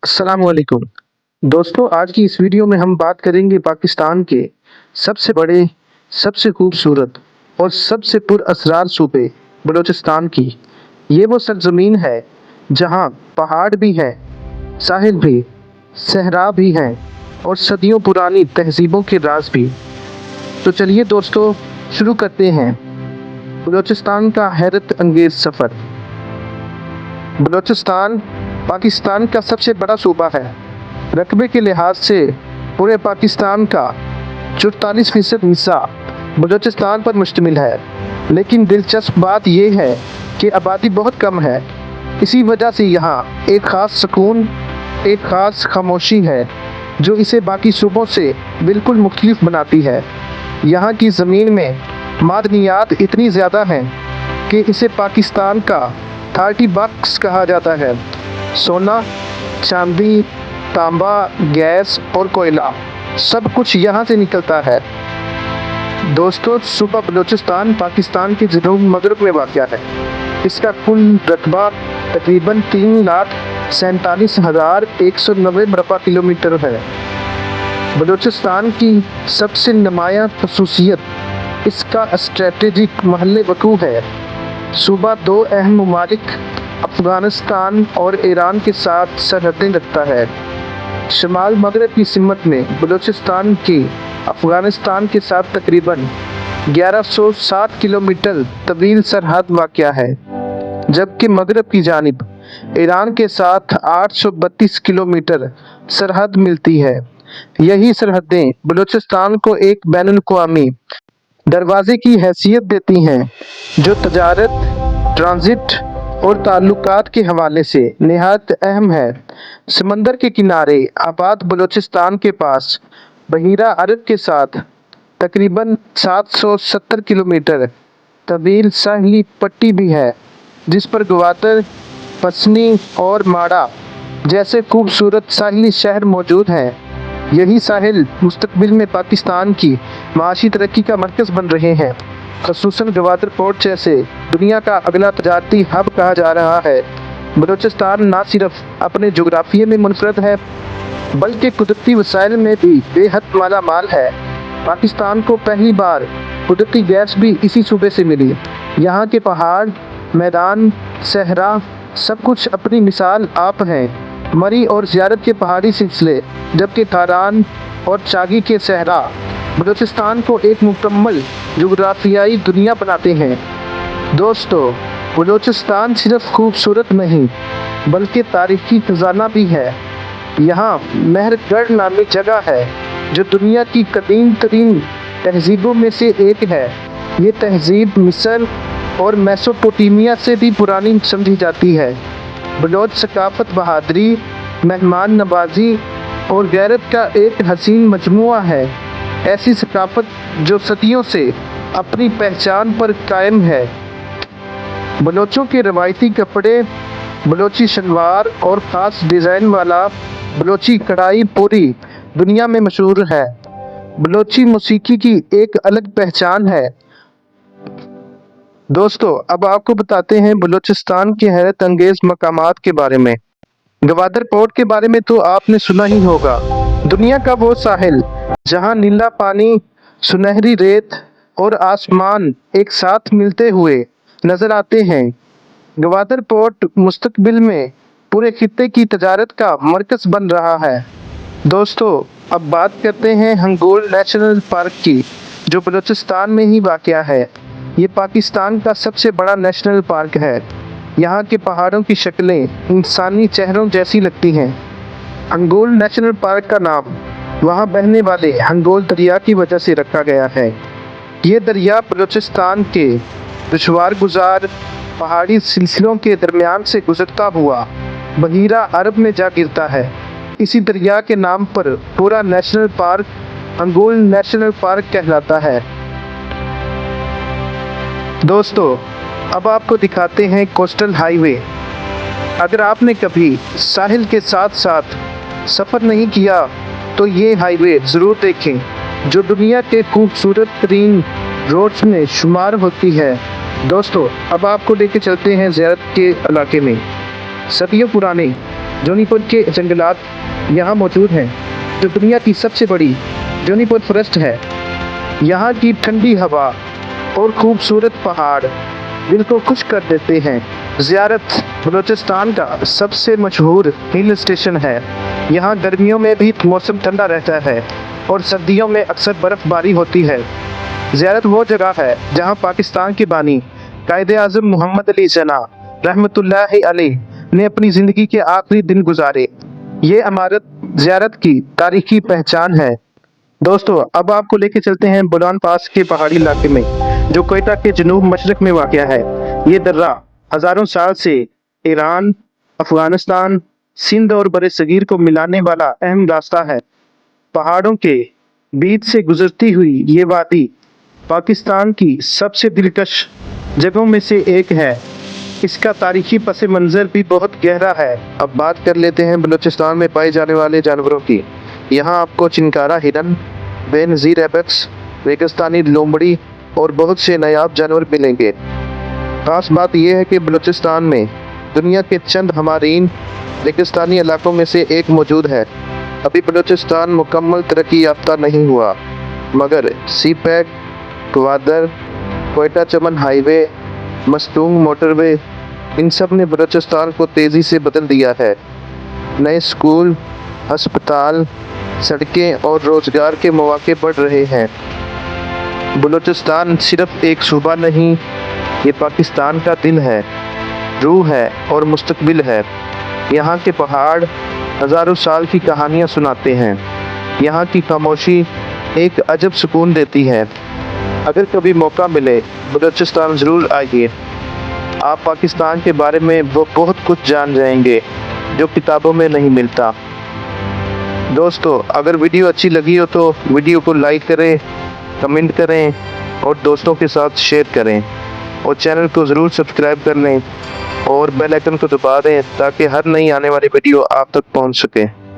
अस्सलामुअलैकुम दोस्तों, आज की इस वीडियो में हम बात करेंगे पाकिस्तान के सबसे बड़े, सबसे खूबसूरत और सबसे पुरअसरार सूबे बलूचिस्तान की। ये वो सरजमीन है जहाँ पहाड़ भी हैं, साहिल भी, सहरा भी हैं और सदियों पुरानी तहजीबों के राज भी। तो चलिए दोस्तों, शुरू करते हैं बलूचिस्तान का हैरत अंगेज सफ़र। बलूचिस्तान पाकिस्तान का सबसे बड़ा सूबा है। रकबे के लिहाज से पूरे पाकिस्तान का 44% हिस्सा बलूचिस्तान पर मुश्तमिल है, लेकिन दिलचस्प बात यह है कि आबादी बहुत कम है। इसी वजह से यहाँ एक ख़ास सुकून, एक ख़ास खामोशी है जो इसे बाकी सूबों से बिल्कुल मुख्तलिफ बनाती है। यहाँ की ज़मीन में मादनियात इतनी ज़्यादा हैं कि इसे पाकिस्तान का 30 बॉक्स कहा जाता है। सोना, चांदी, तांबा, गैस और कोयला सब कुछ यहाँ से निकलता है। दोस्तों, सूबा बलूचिस्तान पाकिस्तान के जनूब मगरब में वाक़या है। इसका कुल रकबा तकरीबन 3,47,190 मरबा किलोमीटर है। बलूचिस्तान की सबसे नुमायाँ खसूसियत इसका स्ट्रेटेजिक महल वक़ू है। सूबा दो अहम ममालिक अफ़गानिस्तान और ईरान के साथ सरहदें रखता है। शमाल मगरब की सिमत में बलूचिस्तान की अफ़गानिस्तान के साथ तकरीबन 1160 किलोमीटर तवील सरहद वाक़या है, जबकि मगरब की जानिब ईरान के साथ 832 किलोमीटर सरहद मिलती है। यही सरहदें बलूचिस्तान को एक बैनुल-अक़वामी दरवाजे की हैसियत देती हैं, जो तजारत, ट्रांजिट और ताल्लुकात के हवाले से निहायत अहम है। समंदर के किनारे आबाद बलूचिस्तान के पास बहीरा अरब के साथ तकरीबन 770 किलोमीटर तवील साहिली पट्टी भी है, जिस पर ग्वादर, पसनी और माड़ा जैसे खूबसूरत साहिली शहर मौजूद हैं। यही साहिल मुस्तकबिल में पाकिस्तान की माशी तरक्की का मरकज़ बन रहे हैं। ख़ुसूसन ग्वादर पोर्ट जैसे दुनिया का अगला तजारती हब कहा जा रहा है। बलूचिस्तान न सिर्फ अपने जोग्राफिए में मुनफरद है, बल्कि कुदरती वसाइल में भी बेहद माला माल है। पाकिस्तान को पहली बार कुदरती गैस भी इसी सूबे से मिली। यहाँ के पहाड़, मैदान, सहरा सब कुछ अपनी मिसाल आप हैं। मरी और ज़ियारत के पहाड़ी सिलसिले, जबकि थारान और चागी के सहरा बलूचिस्तान को एक मुकम्मल जोग्राफियाई दुनिया बनाते हैं। दोस्तों, बलूचिस्तान सिर्फ खूबसूरत नहीं बल्कि तारीखी खजाना भी है। यहाँ मेहरगढ़ नामी जगह है जो दुनिया की कदीम तरीन तहजीबों में से एक है। ये तहजीब मिस्र और मेसोपोटामिया से भी पुरानी समझी जाती है। बलूच सकाफत बहादुरी, मेहमान नवाजी और गैरत का एक हसीन मजमुआ है। ऐसी सकाफत जो सदियों से अपनी पहचान पर कायम है। बलोचों के रवायती कपड़े, बलोची शलवार और ख़ास डिज़ाइन वाला बलोची कढ़ाई पूरी दुनिया में मशहूर है। बलोची मौसीकी की एक अलग पहचान है। दोस्तों, अब आपको बताते हैं बलूचिस्तान के हैरत अंगेज मकामात के बारे में। गवादर पोर्ट के बारे में तो आपने सुना ही होगा। दुनिया का वो साहिल जहां नीला पानी, सुनहरी रेत और आसमान एक साथ मिलते हुए नजर आते हैं। गवादर पोर्ट मुस्तकबिल में पूरे खित्ते की तजारत का मरकज़ बन रहा है। दोस्तों, अब बात करते हैं हंगोल नेशनल पार्क की, जो बलूचिस्तान में ही वाक़या है। ये पाकिस्तान का सबसे बड़ा नेशनल पार्क है। यहाँ के पहाड़ों की शक्लें इंसानी चेहरों जैसी लगती हैं। हंगोल नेशनल पार्क का नाम वहाँ बहने वाले हंगोल दरिया की वजह से रखा गया है। ये दरिया बलूचिस्तान के दुश्वार गुजार पहाड़ी सिलसिलों के दरमियान से गुजरता हुआ बहीरा अरब में जा गिरता है। इसी दरिया के नाम पर पूरा national park Hingol national park कहलाता है। दोस्तों, अब आपको दिखाते हैं कोस्टल हाईवे। अगर आपने कभी साहिल के साथ साथ सफ़र नहीं किया तो ये हाईवे ज़रूर देखें, जो दुनिया के खूबसूरत तरीन रोड्स में शुमार होती है। दोस्तों, अब आपको लेके चलते हैं ज़ियारत के इलाके में। सदियों पुराने जोनीपुर के जंगलात यहाँ मौजूद हैं, जो दुनिया की सबसे बड़ी जोनीपुर फॉरेस्ट है। यहाँ की ठंडी हवा और खूबसूरत पहाड़ दिल को खुश कर देते हैं। ज़ियारत बलूचिस्तान का सबसे मशहूर हिल स्टेशन है। यहाँ गर्मियों में भी मौसम ठंडा रहता है और सर्दियों में अक्सर बर्फ़बारी होती है। ज़ियारत वो जगह है जहाँ पाकिस्तान के बानी कायद-ए-आज़म मोहम्मद अली जना रहमतुल्लाहि अलैह ने अपनी ज़िंदगी के आखिरी दिन गुजारे। ये इमारत ज़ियारत की तारीखी पहचान है। दोस्तों, अब आपको लेके चलते हैं बोलान पास के पहाड़ी इलाके में, जो क्वेटा के जनूब मशरक में वाक़या है। ये दर्रा हज़ारों साल से ईरान, अफ़गानिस्तान, सिंध और बरसगीर को मिलाने वाला अहम रास्ता है। पहाड़ों के बीच से गुजरती हुई ये वादी पाकिस्तान की सबसे दिलकश जगहों में से एक है। इसका तारीखी पस मंज़र भी बहुत गहरा है। अब बात कर लेते हैं बलूचिस्तान में पाए जाने वाले जानवरों की। यहाँ आपको चिनकारा हिरन, बेनज़ीर एबेक्स, रेगिस्तानी लोमड़ी और बहुत से नायाब जानवर मिलेंगे। खास बात यह है कि बलूचिस्तान में दुनिया के चंद हमारीन रेगिस्तानी इलाकों में से एक मौजूद है। अभी बलूचिस्तान मुकम्मल तरक्की याफ्ता नहीं हुआ, मगर सी पैक, ग्वादर, क्वेटा चमन हाईवे, मस्तूंग मोटरवे, इन सब ने बलूचिस्तान को तेज़ी से बदल दिया है। नए स्कूल, अस्पताल, सड़कें और रोज़गार के मौके बढ़ रहे हैं। बलूचिस्तान सिर्फ एक सूबा नहीं, ये पाकिस्तान का दिल है, रूह है और मुस्तकबिल है। यहाँ के पहाड़ हज़ारों साल की कहानियाँ सुनाते हैं। यहाँ की खामोशी एक अजब सुकून देती है। अगर कभी मौका मिले बलूचिस्तान ज़रूर आइए। आप पाकिस्तान के बारे में वो बहुत कुछ जान जाएंगे जो किताबों में नहीं मिलता। दोस्तों, अगर वीडियो अच्छी लगी हो तो वीडियो को लाइक करें, कमेंट करें और दोस्तों के साथ शेयर करें, और चैनल को ज़रूर सब्सक्राइब कर लें और बेल आइकन को दबा दें ताकि हर नई आने वाली वीडियो आप तक पहुंच सके।